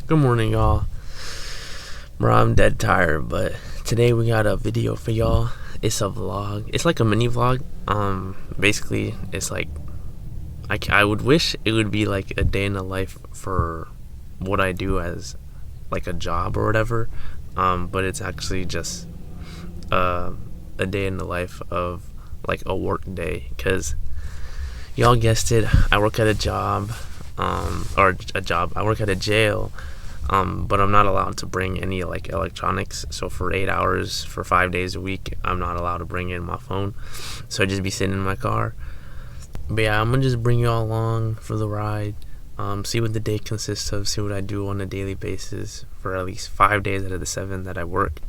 Good morning, y'all. Bro, I'm dead tired, but today we got a video for y'all. It's a vlog. It's like a mini vlog. Basically, it's like I would wish it would be like a day in the life for what I do as like a job or whatever. But it's actually just a day in the life of like a work day, because y'all guessed it, I work at a job, I work at a jail, but I'm not allowed to bring any like electronics. So for 8 hours, for 5 days a week, I'm not allowed to bring in my phone. So I just be sitting in my car. But yeah, I'm gonna just bring y'all along for the ride. See what the day consists of. See what I do on a daily basis for at least 5 days out of the 7 that I work.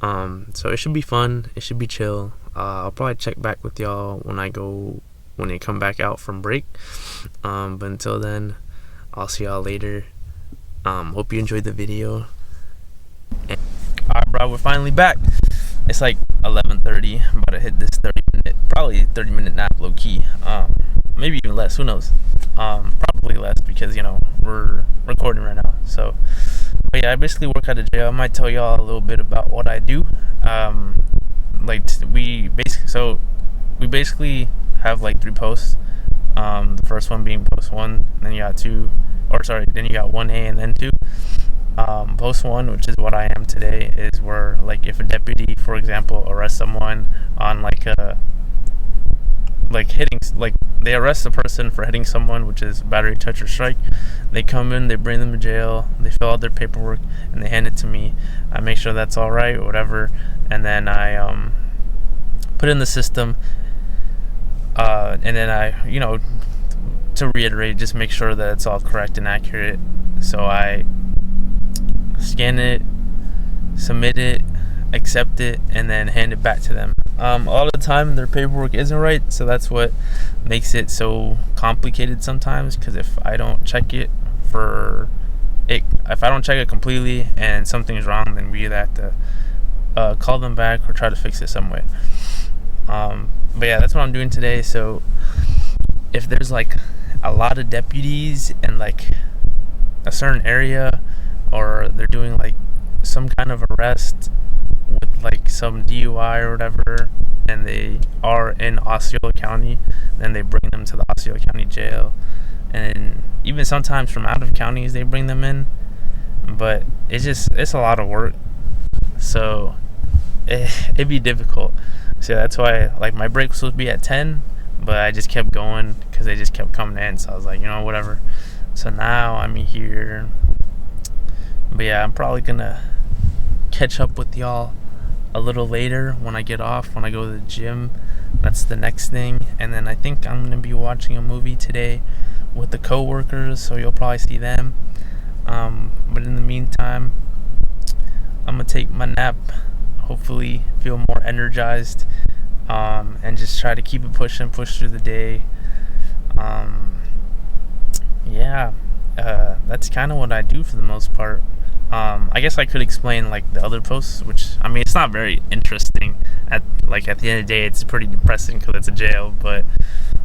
So it should be fun. It should be chill. I'll probably check back with y'all when they come back out from break. But until then, I'll see y'all later. Hope you enjoyed the video. Alright, bro, we're finally back. It's like 11:30. I'm about to hit this 30-minute nap, low key. Maybe even less. Who knows? Probably less, because we're recording right now. So, but yeah, I basically work at a jail. I might tell y'all a little bit about what I do. We basically have like 3 posts. The first one being post 1, then you got 2, then you got 1A and then 2. Post 1, which is what I am today, is where like if a deputy, for example, arrests someone on they arrest a person for hitting someone, which is battery, touch, or strike. They come in, they bring them to jail, they fill out their paperwork, and they hand it to me. I make sure that's all right or whatever, and then I put it in the system. And then I, to reiterate, just make sure that it's all correct and accurate. So I scan it, submit it, accept it, and then hand it back to them. All the time their paperwork isn't right, so that's what makes it so complicated sometimes, because if I don't check it completely and something's wrong, then we either have to call them back or try to fix it some way. But yeah, that's what I'm doing today. So if there's like a lot of deputies in like a certain area, or they're doing like some kind of arrest with like some DUI or whatever, and they are in Osceola County, then they bring them to the Osceola County jail. And even sometimes from out of counties they bring them in, but it's a lot of work, so it'd be difficult. So that's why like my break was supposed to be at 10, but I just kept going because they just kept coming in. So I was like, whatever. So now I'm here. But yeah, I'm probably gonna catch up with y'all a little later when I get off, when I go to the gym. That's the next thing. And then I think I'm gonna be watching a movie today with the co-workers, so you'll probably see them. But in the meantime, I'm gonna take my nap, hopefully feel more energized, and just try to keep it push through the day. That's kind of what I do for the most part. I guess I could explain like the other posts, which it's not very interesting. At the end of the day, it's pretty depressing because it's a jail. But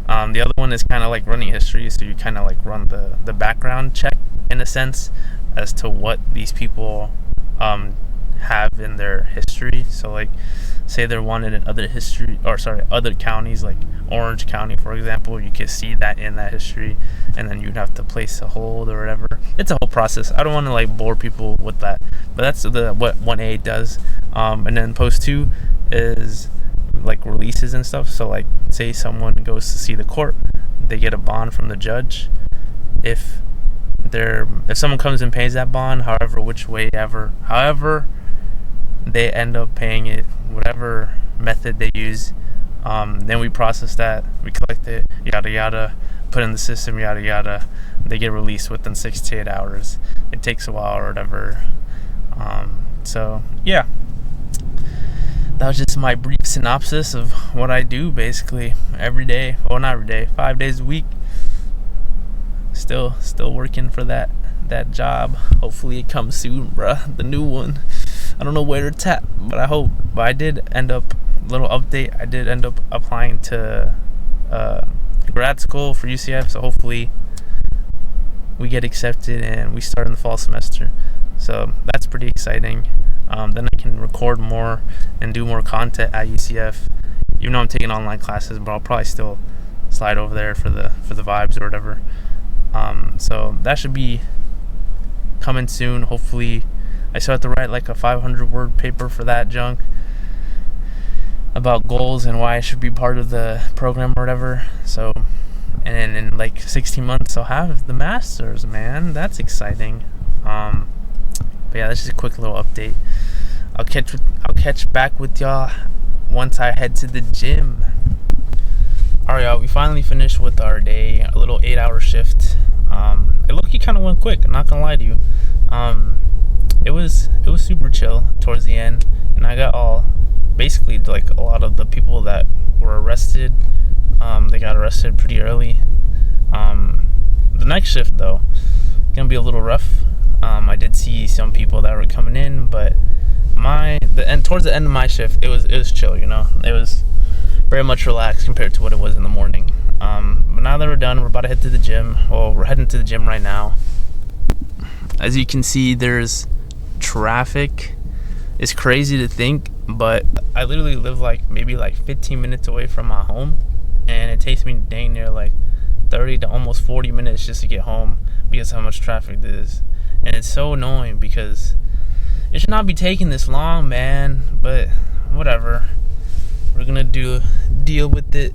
the other one is kind of like running history, so you kind of like run the background check in a sense as to what these people have in their history. So like say they're wanted in other counties, like Orange County, for example, you can see that in that history, and then you'd have to place a hold or whatever. It's a whole process. I don't want to like bore people with that, but that's what 1A does. And then post 2 is like releases and stuff. So like say someone goes to see the court, they get a bond from the judge. If someone comes and pays that bond, however they end up paying it, whatever method they use, then we process that, we collect it, yada yada, put in the system, yada yada. They get released within 6 to 8 hours. It takes a while or whatever. So yeah, that was just my brief synopsis of what I do basically every day. Well, not every day, 5 days a week. Still working for that job. Hopefully it comes soon, bruh. The new one. I don't know where it's at, but I hope. But I did end up, little update, I did end up applying to grad school for UCF, so hopefully we get accepted and we start in the fall semester. So that's pretty exciting. Then I can record more and do more content at UCF. Even though I'm taking online classes, but I'll probably still slide over there for the vibes or whatever. So that should be coming soon. Hopefully, I still have to write like a 500-word paper for that junk about goals and why I should be part of the program or whatever. So, and then in like 16 months, I'll have the master's. Man, that's exciting. But yeah, that's just a quick little update. I'll catch back with y'all once I head to the gym. Alright, y'all, we finally finished with our day, a little 8-hour shift. It looked kind of went quick, I'm not gonna lie to you. It was super chill towards the end, and I got basically like a lot of the people that were arrested, they got arrested pretty early. The next shift though, gonna be a little rough. I did see some people that were coming in, but towards the end of my shift, it was chill, you know. It was very much relaxed compared to what it was in the morning. But now that we're done, we're about to head to the gym. Well, we're heading to the gym right now. As you can see, there's traffic. It's crazy to think, but I literally live maybe 15 minutes away from my home, and it takes me dang near 30 to almost 40 minutes just to get home because of how much traffic there is. And it's so annoying because it should not be taking this long, man, but whatever. We're gonna deal with it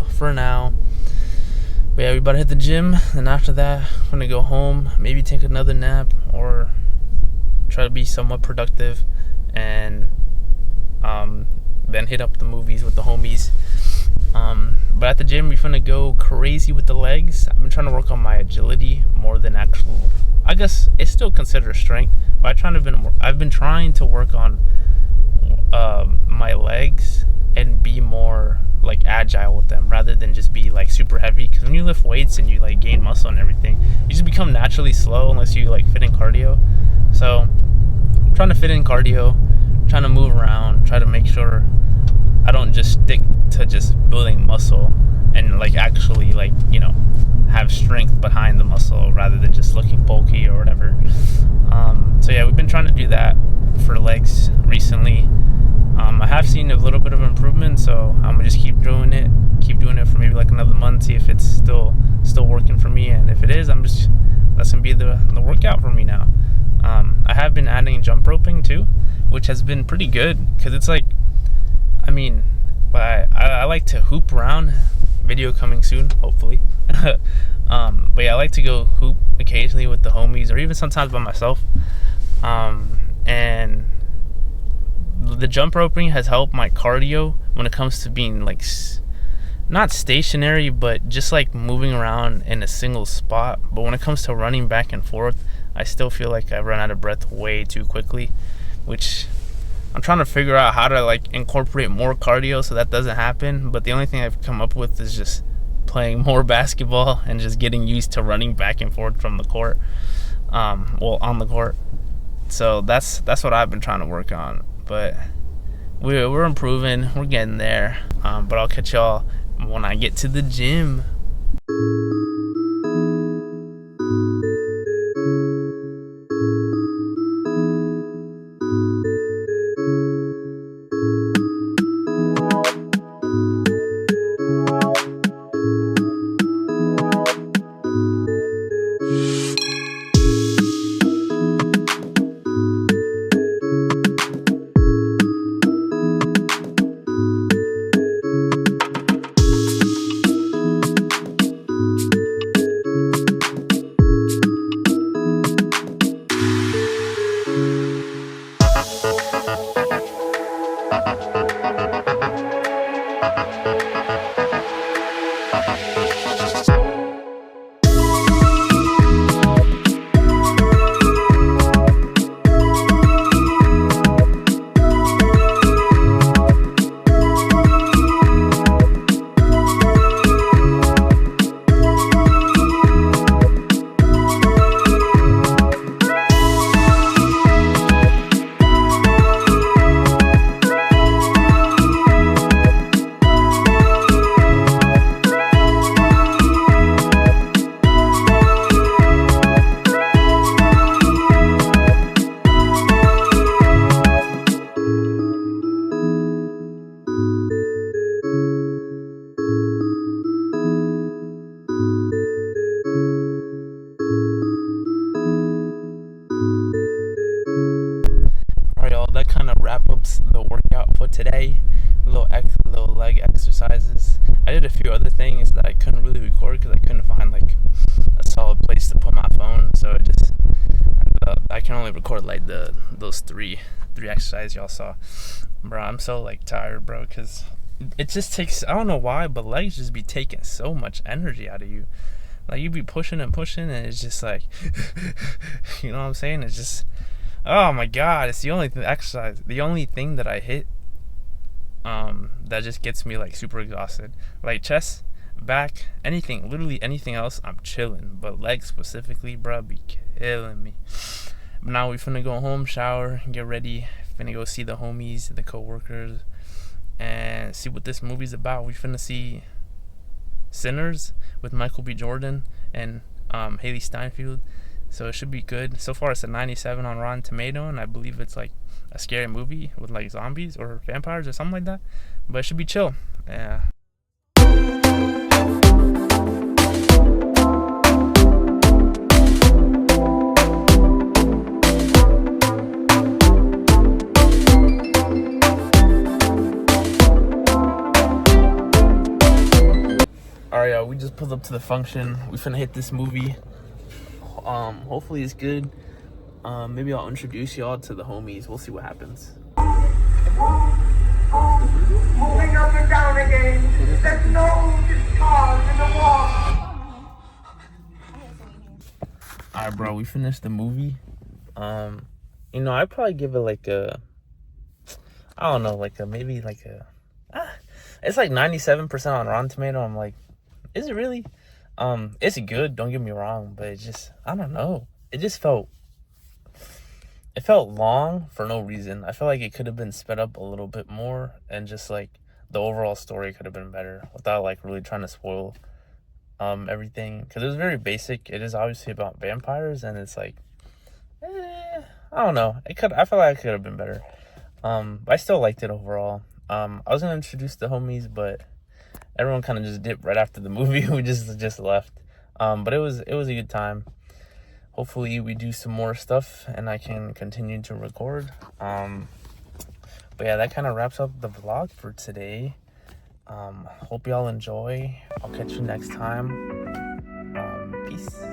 for now. But yeah, we about to hit the gym, and after that, I'm gonna go home, maybe take another nap, or try to be somewhat productive, and then hit up the movies with the homies. But at the gym, we're gonna go crazy with the legs. I've been trying to work on my agility more than actual. I guess it's still considered strength, but I've been trying to work on my legs and be more agile with them rather than just be super heavy. Because when you lift weights and you gain muscle and everything, you just become naturally slow unless you fit in cardio. So I'm trying to fit in cardio, trying to move around, try to make sure I don't just stick to just building muscle and actually have strength behind the muscle rather than just looking bulky or whatever. So yeah, we've been trying to do that for legs recently. I have seen a little bit of improvement, so I'm gonna just keep doing it for maybe another month, see if it's still working for me, and if it is, that's gonna be the workout for me now. I have been adding jump roping too, which has been pretty good because it's I like to hoop around. Video coming soon, hopefully. But yeah, I like to go hoop occasionally with the homies, or even sometimes by myself. And the jump roping has helped my cardio when it comes to being not stationary, but just moving around in a single spot. But when it comes to running back and forth, I still feel like I run out of breath way too quickly, which I'm trying to figure out how to incorporate more cardio so that doesn't happen. But the only thing I've come up with is just playing more basketball and just getting used to running back and forth from the court, on the court. So that's what I've been trying to work on. But we're improving, we're getting there. But I'll catch y'all when I get to the gym. few other things that I couldn't really record because I couldn't find like a solid place to put my phone. So it just I can only record like those three exercises y'all saw. Bro, I'm so like tired, bro, because it just takes, I don't know why, but legs just be taking so much energy out of you. Like you be pushing and pushing, and it's just like, you know what I'm saying? It's just, oh my god, it's the only exercise, the only thing that I hit, that just gets me like super exhausted. Like chest, back, anything, literally anything else, I'm chilling. But legs specifically, bro, be killing me. But now we finna go home, shower, get ready. Finna go see the homies, the co-workers, and see what this movie's about. We finna see Sinners with Michael B. Jordan and Haley Steinfeld. So it should be good. So far it's a 97 on Rotten Tomato, and I believe it's like a scary movie with like zombies or vampires or something like that. But it should be chill. Yeah. Alright, y'all, we just pulled up to the function. We finna hit this movie. Hopefully it's good. Maybe I'll introduce y'all to the homies. We'll see what happens. Moving up and down again. There's no discard in the wall. Alright, bro, we finished the movie. I'd probably give it like a, I don't know, like a, maybe like a, it's like 97% on Rotten Tomato. I'm like, is it really? It's good, don't get me wrong, but it just, I don't know. It felt long for no reason. I feel like it could have been sped up a little bit more, and just like the overall story could have been better without like really trying to spoil everything, because it was very basic. It is obviously about vampires, and it's like, I don't know. I feel like it could have been better. But I still liked it overall. I was gonna introduce the homies, but everyone kind of just dipped right after the movie. We just left. But it was a good time. Hopefully we do some more stuff and I can continue to record. But yeah, that kind of wraps up the vlog for today. Hope y'all enjoy. I'll catch you next time. Peace.